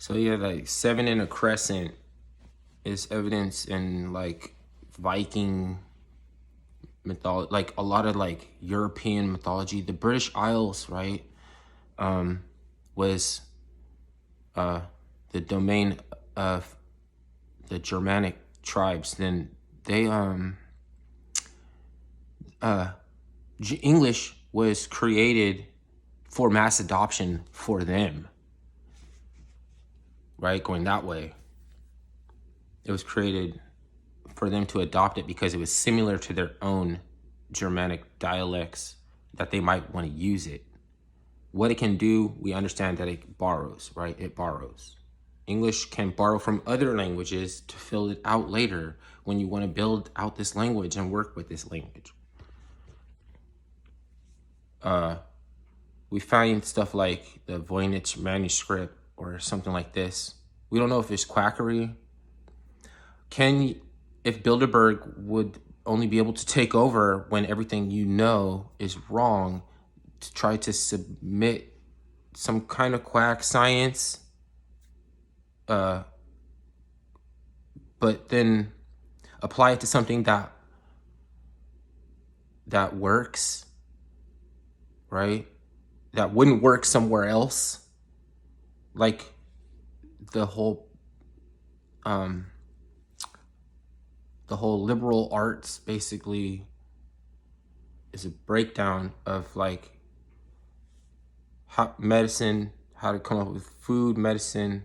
So yeah, like 7 in a crescent is evidence in like Viking mythology, like a lot of like European mythology. The British Isles, right, was the domain of the Germanic tribes. Then they English was created for mass adoption for them, right? Going that way, it was created for them to adopt it because it was similar to their own Germanic dialects that they might want to use it. What it can do, we understand that it borrows, right? It borrows. English can borrow from other languages to fill it out later when you want to build out this language and work with this language. We find stuff like the Voynich manuscript or something like this. We don't know if it's quackery. If Bilderberg would only be able to take over when everything you know is wrong, to try to submit some kind of quack science, but then apply it to something that works, right? That wouldn't work somewhere else, like the whole liberal arts basically is a breakdown of like how medicine, how to come up with food, medicine,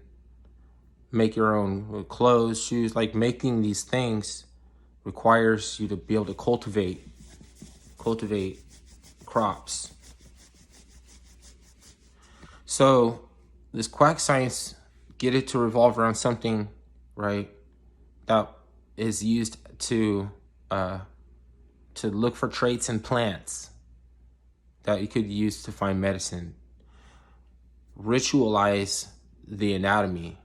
make your own clothes, shoes. Like making these things requires you to be able to cultivate crops. So this quack science, get it to revolve around something, right, that is used to look for traits in plants that you could use to find medicine. Ritualize the anatomy.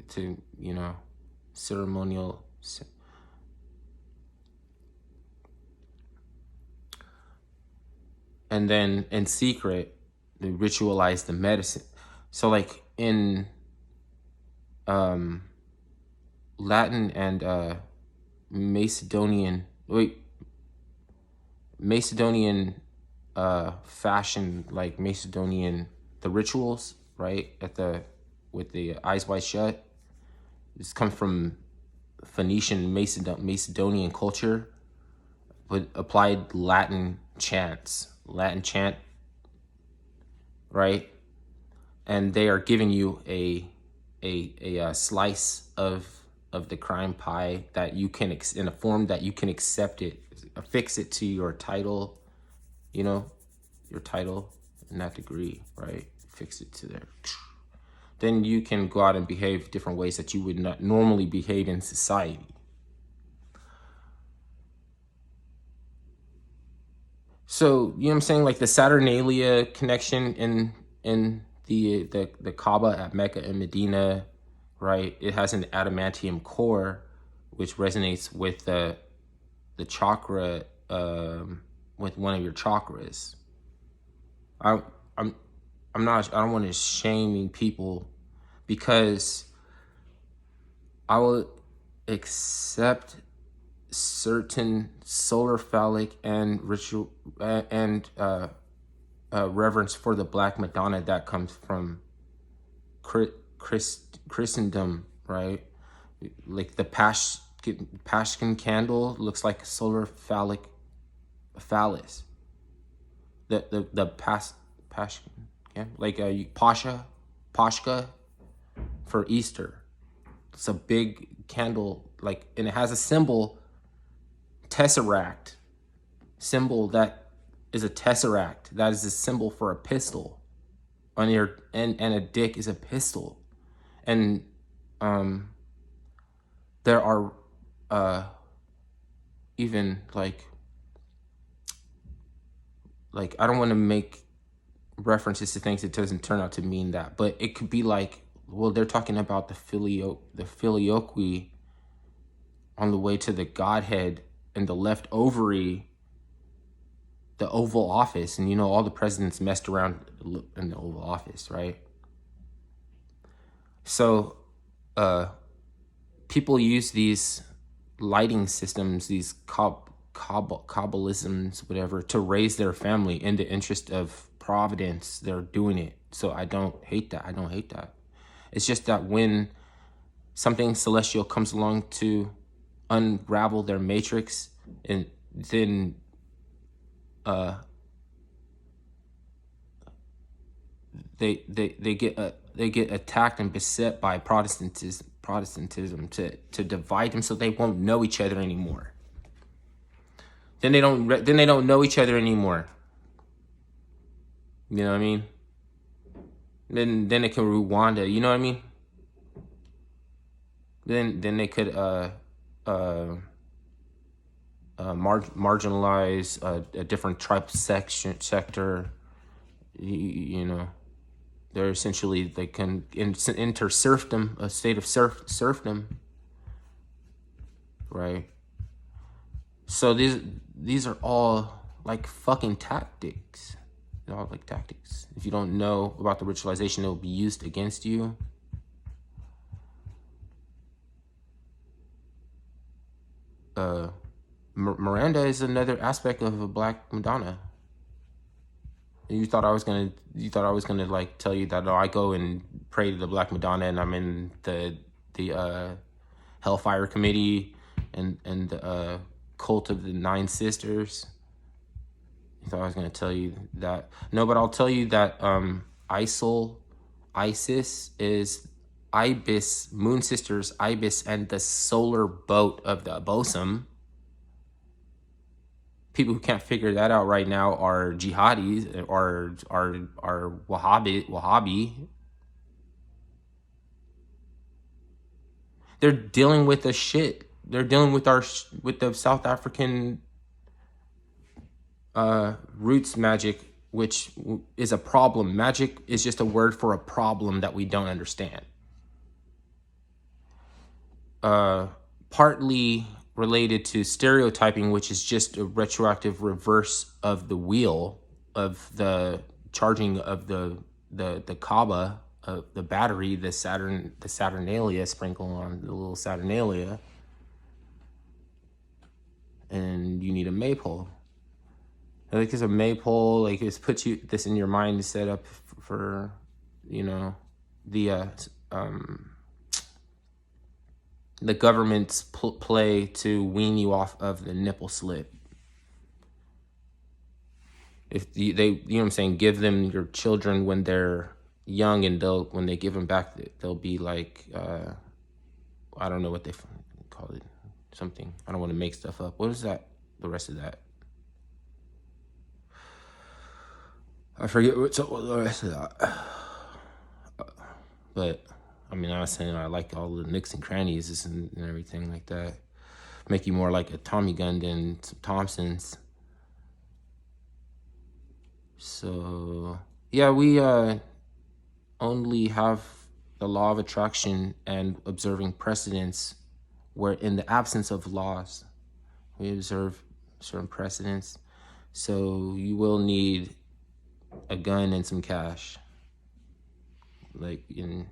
To, ceremonial. And then in secret, they ritualize the medicine. So like in Latin and Macedonian fashion, like Macedonian, the rituals, right, with the eyes wide shut, this comes from Phoenician Macedonian culture, but applied Latin chant, right? And they are giving you a slice of the crime pie that you can in a form that you can accept it, affix it to your title, your title in that degree, right? Fix it to there. Then you can go out and behave different ways that you would not normally behave in society. So, you know what I'm saying? Like the Saturnalia connection in the Kaaba at Mecca and Medina, right? It has an adamantium core, which resonates with the chakra, with one of your chakras. I don't want to shaming people, because I will accept certain solar phallic and ritual and reverence for the Black Madonna that comes from Christendom, right? Like the Pashkin candle looks like a solar phallus. The Pashkin, yeah, like Pashka for Easter. It's a big candle, like, and it has a symbol, tesseract symbol, that is a tesseract. That is a symbol for a pistol on your, and a dick is a pistol. And there are even like I don't want to make references to things that doesn't turn out to mean that, but it could be like, well, they're talking about the filioque on the way to the Godhead, and the left ovary, the Oval Office, and all the presidents messed around in the Oval Office, right? So people use these lighting systems, these Kabbalisms, whatever, to raise their family in the interest of providence. They're doing it. So I don't hate that. I don't hate that. It's just that when something celestial comes along to unravel their matrix, and then they get attacked and beset by Protestantism to divide them, so they won't know each other anymore. Then they don't know each other anymore. You know what I mean? Then it can Rwanda. You know what I mean? Then they could marginalize a different tribe sector. They're essentially, they can enter serfdom, a state of serfdom, right? So these are all like fucking tactics. They're all like tactics. If you don't know about the ritualization, it will be used against you. Miranda is another aspect of a Black Madonna. You thought I was gonna like tell you that I go and pray to the Black Madonna and I'm in the Hellfire Committee and the cult of the Nine Sisters. You thought I was gonna tell you that? No, but I'll tell you that ISIS is Ibis, Moon Sisters, Ibis, and the solar boat of the bosom. People who can't figure that out right now are jihadis, are Wahhabi. They're dealing with the shit. They're dealing with the South African roots magic, which is a problem. Magic is just a word for a problem that we don't understand. Partly related to stereotyping, which is just a retroactive reverse of the wheel of the charging of the Kaaba, the battery, the Saturnalia, sprinkle on the little Saturnalia, and you need a maypole. Like, it's a maypole, like, it's puts you this in your mind to set up for the government's play to wean you off of the nipple slip. If they, you know what I'm saying, give them your children when they're young, and when they give them back, they'll be like, I don't know what they call it, something. I don't want to make stuff up. What is that? The rest of that, I forget what's up with the rest of that. But I mean, I was saying I like all the nicks and crannies and everything like that. Make you more like a Tommy gun than some Thompsons. So yeah, we only have the law of attraction and observing precedents, where in the absence of laws, we observe certain precedents. So you will need a gun and some cash. Like, in